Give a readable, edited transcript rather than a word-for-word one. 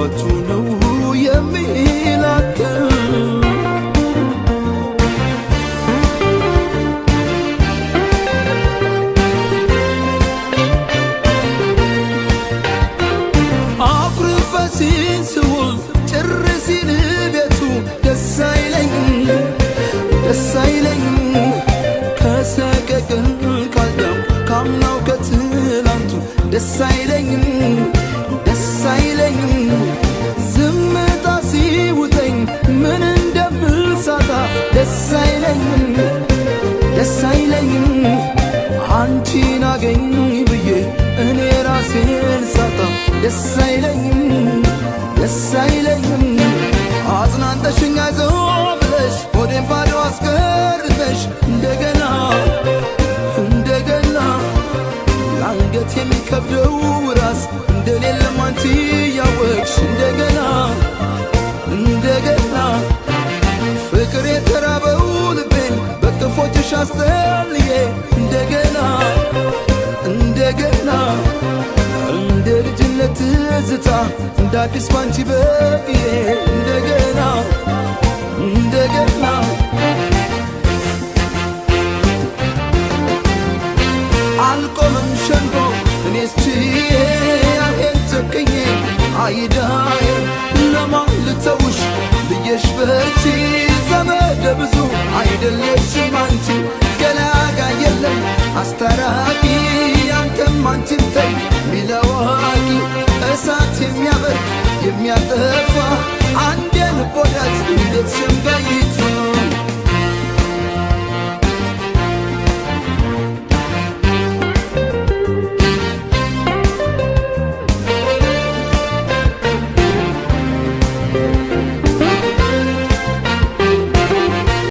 ከንቱ ነው የሚላከው አኩርፈሲን ስውል ጭርሲን ቤቱ ደስ አይለኝ ከሰቀቅን ካልዳው ካምናው ከትላንቱ ደስ አይለኝ ዝምታ ሲውጠኝ ምን እንደምሳታ ደስ አይለኝ አንቺን አገኝ ብዬ እኔ ራሴን ሳጣ ደስ አይለኝም አጽናንተሽኝ አይዞህ ብለሽ ሆዴን ባዶ አስቀርተሽ እንደገና ለአንገት የሚከብደው ራስ እንደሌለም አንቺ ያወቅሽ እንደገና ፍቅር የተራበው ልቤን በቅፎችሽ አስጠልዬ እንደገና እንደ ልጅነት ትዝታ እንደ አዲስ ባንቺ በቅዬ እንደገና አልቆምም ሸንጎ እኔስ ችዬ አልሄድ ጨክኜ አይዳዬ ለማን ልተውሽ ብዬሽ በርቺ ዘመደ ብዙ አይደለሽም አንቺ ገላጋ የለም አስታራቂ አንተም አንቺም ተይ ሚለዋቂ እሳት የሚያበርድ የሚያጠፋ አንድ የልብ ወዳጅ እንዴት ሸምጋይ